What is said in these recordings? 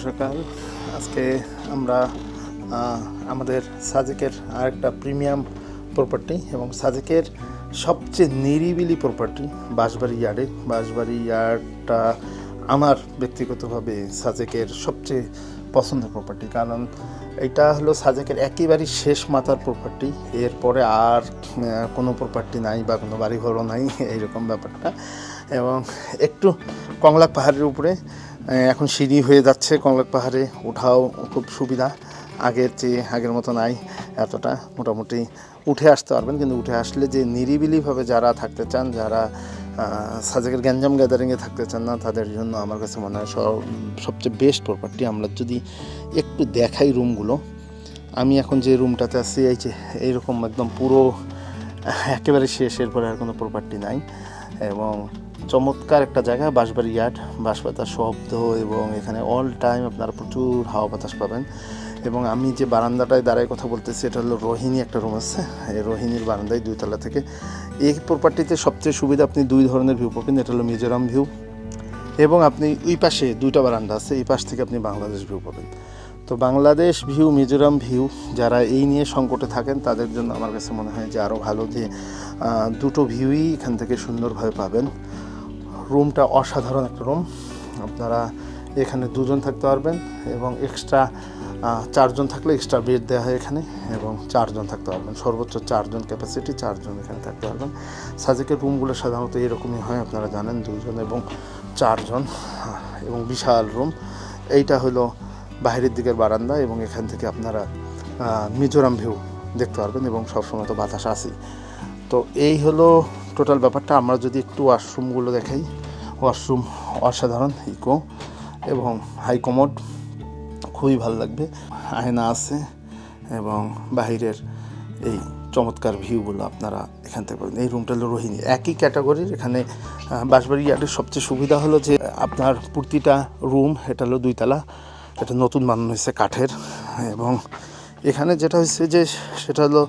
সকাল। আজকে আমরা আমাদের সাজেকের আরেকটা প্রিমিয়াম প্রপার্টি এবং সাজেকের সবচেয়ে নিরিবিলি প্রপার্টি বাঁশবাড়ি ইয়ার্ডে। বাঁশবাড়ি ইয়ার্ডটা আমার ব্যক্তিগতভাবে সাজেকের সবচেয়ে পছন্দের প্রপার্টি, কারণ এটা হলো সাজেকের একেবারেই শেষ মাথার প্রপার্টি। এরপরে আর কোনো প্রপার্টি নাই বা কোনো বাড়িঘরও নাই, এইরকম ব্যাপারটা। এবং একটু কংলাক পাহাড়ের উপরে এখন সিঁড়ি হয়ে যাচ্ছে। কংলাক পাহাড়ে ওঠাও খুব সুবিধা, আগের মতো নাই এতটা। মোটামুটি উঠে আসতে পারবেন, কিন্তু উঠে আসলে যে নিরিবিলিভাবে যারা থাকতে চান, যারা সাজেকের গ্যাঞ্জাম গ্যাদারিংয়ে থাকতে চান না, তাদের জন্য আমার কাছে মনে হয় সবচেয়ে বেস্ট প্রপার্টি। আমরা যদি একটু দেখাই রুমগুলো, আমি এখন যে রুমটাতে আছি এইরকম একদম পুরো একেবারে শেষ, এরপরে আর কোনো প্রপার্টি নাই। এবং চমৎকার একটা জায়গা বাঁশবাড়ি ইয়ার্ড, বাঁশপাতার শব্দ, এবং এখানে অল টাইম আপনারা প্রচুর হাওয়া বাতাস পাবেন। এবং আমি যে বারান্দাটায় দাঁড়ায় কথা বলতেছি, এটা হলো রোহিণী একটা রুম আছে, এই রোহিণীর বারান্দায় 2 তলা থেকে। এই প্রপার্টিতে সবচেয়ে সুবিধা, আপনি 2 ধরনের ভিউ পাবেন। এটা হলো মিজোরাম ভিউ, এবং আপনি ওই পাশে 2টা বারান্দা আছে, এই পাশ থেকে আপনি বাংলাদেশ ভিউ পাবেন। তো বাংলাদেশ ভিউ, মিজোরাম ভিউ, যারা এই নিয়ে সংকটে থাকেন তাদের জন্য আমার কাছে মনে হয় যে আরও ভালো, যে দুটো ভিউই এখান থেকে সুন্দরভাবে পাবেন। রুমটা অসাধারণ একটা রুম। আপনারা এখানে 2 জন থাকতে পারবেন, এবং এক্সট্রা 4 জন থাকলে এক্সট্রা বেড দেওয়া হয় এখানে, এবং 4 জন থাকতে পারবেন। সর্বোচ্চ 4 জন ক্যাপাসিটি, 4 জন এখানে থাকতে পারবেন। সাজেকের রুমগুলো সাধারণত এরকমই হয়, আপনারা জানেন, 2 জন এবং 4 জন, এবং বিশাল রুম। এইটা হলো বাইরের দিকের বারান্দা, এবং এখান থেকে আপনারা মিজোরাম ভিউ দেখতে পারবেন, এবং সবসময় তো বাতাস আসেই। তো এই হলো টোটাল ব্যাপারটা। আমরা যদি একটু ওয়াশরুমগুলো দেখাই, ওয়াশরুম অসাধারণ, ইকো এবং হাই কমোড, খুবই ভালো লাগবে। আয়না আছে, এবং বাহিরের এই চমৎকার ভিউগুলো আপনারা এখান থেকে পাবেন। এই রুমটা হলো রোহিণী, একই ক্যাটাগরির। এখানে বাঁশবাড়ি ইয়ার্ডের সবচেয়ে সুবিধা হলো যে আপনার প্রতিটা রুম, এটা হলো 2 তলা, এটা নতুন বানানো হয়েছে কাঠের। এবং এখানে যেটা হয়েছে যে সেটা হলো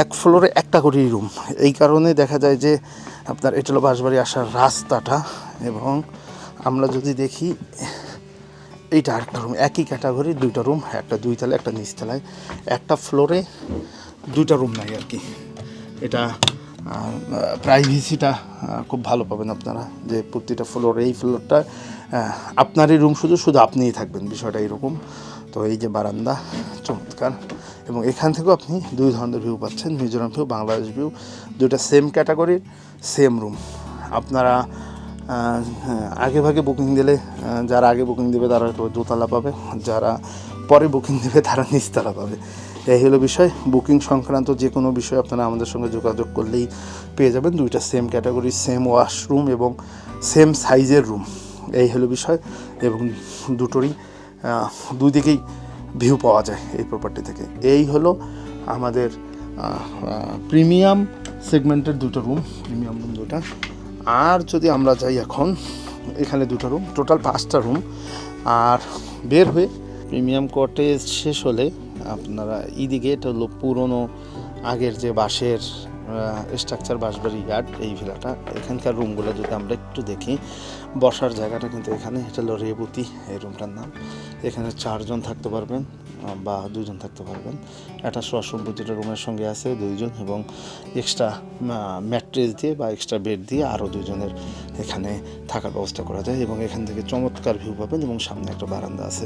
1 ফ্লোরে একটা করেই রুম। এই কারণে দেখা যায় যে আপনার এটা হলো বাঁশবাড়ি আসার রাস্তাটা। এবং আমরা যদি দেখি, এইটা আরেকটা রুম, একই ক্যাটাগরির 2টা রুম, একটা 2 তলায়, একটা নিচতলায়। একটা ফ্লোরে 2টা রুম নাই আর কি। এটা প্রাইভেসিটা খুব ভালো পাবেন আপনারা, যে প্রতিটা ফ্লোরে, এই ফ্লোরটা আপনারই রুম, শুধু আপনিই থাকবেন, বিষয়টা এরকম। তো এই যে বারান্দা, চমৎকার। এবং এখান থেকেও আপনি 2 ধরনের ভিউ পাচ্ছেন, মিজোরাম ভিউ, বাংলাদেশ ভিউ, 2টা সেম ক্যাটাগরির, সেম রুম। আপনারা আগে ভাগে বুকিং দিলে, যারা আগে বুকিং দেবে তারা হয়তো 2 তলা পাবে, যারা পরে বুকিং দেবে তারা নিচতলা পাবে। এই হলো বিষয়। বুকিং সংক্রান্ত যে কোনো বিষয় আপনারা আমাদের সঙ্গে যোগাযোগ করলেই পেয়ে যাবেন। 2টা সেম ক্যাটাগরি, সেম ওয়াশরুম, এবং সেম সাইজের রুম, এই হলো বিষয়। এবং দুটোরই 2 দিকেই ভিউ পাওয়া যায় এই প্রপার্টি থেকে। এই হলো আমাদের প্রিমিয়াম সেগমেন্টের 2টো রুম, প্রিমিয়াম রুম 2টা। আর যদি আমরা যাই এখন, এখানে 2টো রুম, টোটাল 5টা রুম। আর বের হয়ে প্রিমিয়াম কটেজ শেষ হলে আপনারা এইদিকে, এটা হলো পুরনো আগের যে বাঁশের স্ট্রাকচার, বাঁশবাড়ি ইয়ার্ড, এই ভিলাটা। এখানকার রুমগুলো যদি আমরা একটু দেখি, বসার জায়গাটা কিন্তু এখানে, এটা হলো রেবতী এই রুমটার নাম। এখানে 4 জন থাকতে পারবেন বা 2 জন থাকতে পারবেন। একটা ওয়াশরুম প্রতিটা রুমের সঙ্গে আছে, 2 জন, এবং এক্সট্রা ম্যাট্রেস দিয়ে বা এক্সট্রা বেড দিয়ে আরও 2 জনের এখানে থাকার ব্যবস্থা করা যায়। এবং এখান থেকে চমৎকার ভিউ পাবেন, এবং সামনে একটা বারান্দা আছে,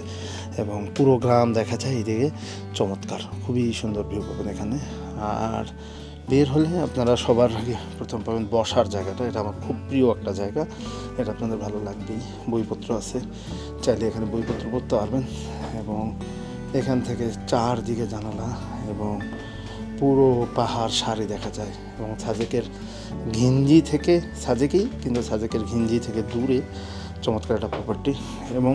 এবং পুরো গ্রাম দেখা যায় এইদিকে। চমৎকার, খুবই সুন্দর ভিউ পাবেন এখানে। আর বের হলে আপনারা সবার আগে প্রথম পাবেন বসার জায়গাটা। এটা আমার খুব প্রিয় একটা জায়গা, এটা আপনাদের ভালো লাগবেই। বইপত্র আছে, চাইলে এখানে বইপত্র পড়তে পারবেন। এবং এখান থেকে 4 দিকে জানালা, এবং পুরো পাহাড় সারি দেখা যায়। এবং সাজেকের ঘিঞ্জি থেকে, সাজেকেই কিন্তু সাজেকের ঘিঞ্জি থেকে দূরে চমৎকার একটা প্রপার্টি। এবং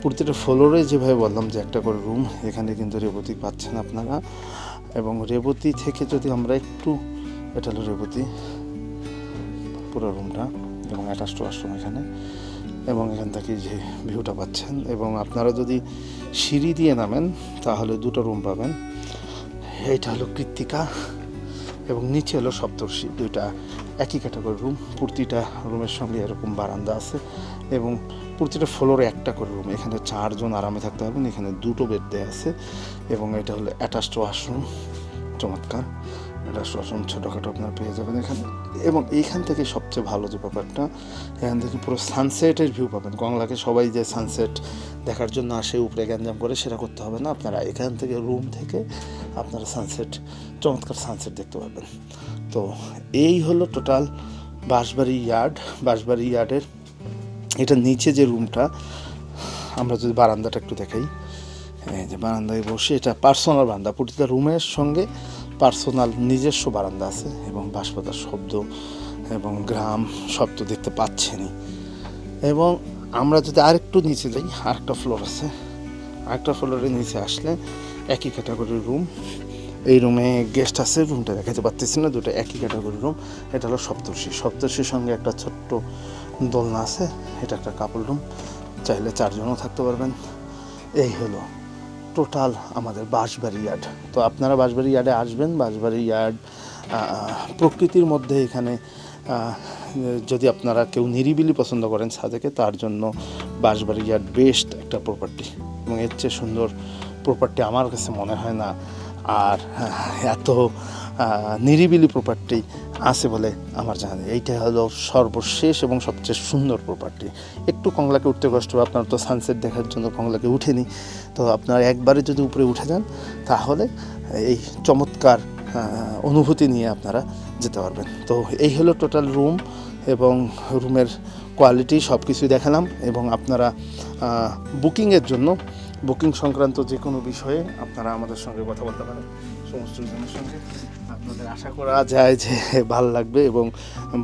প্রতিটা ফ্লোরে যেভাবে বললাম যে একটা করে রুম, এখানে কিন্তু রেবতী পাচ্ছেন আপনারা। এবং রেবতী থেকে যদি আমরা একটু, এটা হলো রেবতী পুরো রুমটা, এবং অ্যাটাচড ওয়াশরুম এখানে, এবং এখান থেকে যে ভিউটা পাচ্ছেন। এবং আপনারা যদি সিঁড়ি দিয়ে নামেন তাহলে 2টো রুম পাবেন। এইটা হলো কৃত্তিকা, এবং নিচে হলো সপ্তর্ষি, 2টা একই ক্যাটাগরি রুম। প্রতিটা রুমের সঙ্গে এরকম বারান্দা আছে এবং প্রতিটা ফ্লোরে একটা করে রুম। এখানে 4 জন আরামে থাকতে পারবেন। এখানে 2টো বেড দেওয়া আছে এবং এটা হলো অ্যাটাচড ওয়াশরুম। চমৎকার অ্যাটাচড ওয়াশরুম, ছোটোখাটো আপনারা পেয়ে যাবেন এখানে। এবং এইখান থেকে সবচেয়ে ভালো যে ব্যাপারটা, এখান থেকে পুরো সানসেটের ভিউ পাবেন। কংলাকে সবাই যে সানসেট দেখার জন্য আসে উপরে গ্যাঞ্জাম করে, সেটা করতে হবে না। আপনারা এখান থেকে রুম থেকে আপনারা সানসেট, চমৎকার সানসেট দেখতে পাবেন। তো এই হলো টোটাল বাঁশবাড়ি ইয়ার্ড। বাঁশবাড়ি ইয়ার্ডের এটা নিচে যে রুমটা, আমরা যদি বারান্দাটা একটু দেখাই, এই যে বারান্দায় বসে, এটা পার্সোনাল বারান্দা। প্রতিটা রুমের সঙ্গে পার্সোনাল নিজস্ব বারান্দা আছে এবং বাঁশপাতার শব্দ এবং গ্রাম শব্দ দেখতে পাচ্ছেনই। এবং আমরা যদি আরেকটু নিচে যাই, আরেকটা ফ্লোর আছে। আরেকটা ফ্লোরের নিচে আসলে একই ক্যাটাগরির রুম। এই রুমে গেস্ট আছে, রুমটা দেখাতে পারতেছি না, দুটো একই ক্যাটাগরির রুম। এটা হলো সপ্তর্ষি। সপ্তর্ষির সঙ্গে একটা ছোট্ট দোলনা আছে। এটা একটা কাপড় রুম, চাইলে 4 জনও থাকতে পারবেন। এই হলো টোটাল আমাদের বাঁশবাড়ি ইয়ার্ড। তো আপনারা বাঁশবাড়ি ইয়ার্ডে আসবেন। বাঁশবাড়ি ইয়ার্ড প্রকৃতির মধ্যে, এখানে যদি আপনারা কেউ নিরিবিলি পছন্দ করেন সাজেকে, তার জন্য বাঁশবাড়ি ইয়ার্ড বেস্ট একটা প্রপার্টি। এবং এর চেয়ে সুন্দর প্রপার্টি আমার কাছে মনে হয় না। আর এত নিরিবিলি প্রপার্টি আছে বলে আমার জানা নেই। এইটা হলো সর্বশেষ এবং সবচেয়ে সুন্দর প্রপার্টি। একটু কংলাকে উঠতে কষ্ট হবে, আপনার তো সানসেট দেখার জন্য কংলাকে উঠেনি। তো আপনার একবারে যদি উপরে উঠে যান, তাহলে এই চমৎকার অনুভূতি নিয়ে আপনারা যেতে পারবেন। তো এই হলো টোটাল রুম এবং রুমের কোয়ালিটি সব কিছুই দেখালাম। এবং আপনারা বুকিংয়ের জন্য, বুকিং সংক্রান্ত যে কোনো বিষয়ে আপনারা আমাদের সঙ্গে কথা বলতে পারেন। সমস্ত জনের সঙ্গে আপনাদের আশা করা যায় যে ভালো লাগবে এবং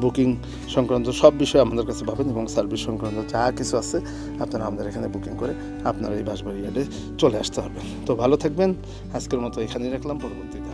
বুকিং সংক্রান্ত সব বিষয় আমাদের কাছে পাবেন। এবং সার্ভিস সংক্রান্ত যা কিছু আছে, আপনারা আমাদের এখানে বুকিং করে আপনারা এই বাঁশবাড়ি ইয়ার্ডে চলে আসতে পারবেন। তো ভালো থাকবেন। আজকের মতো এখানেই রাখলাম, পরবর্তীতে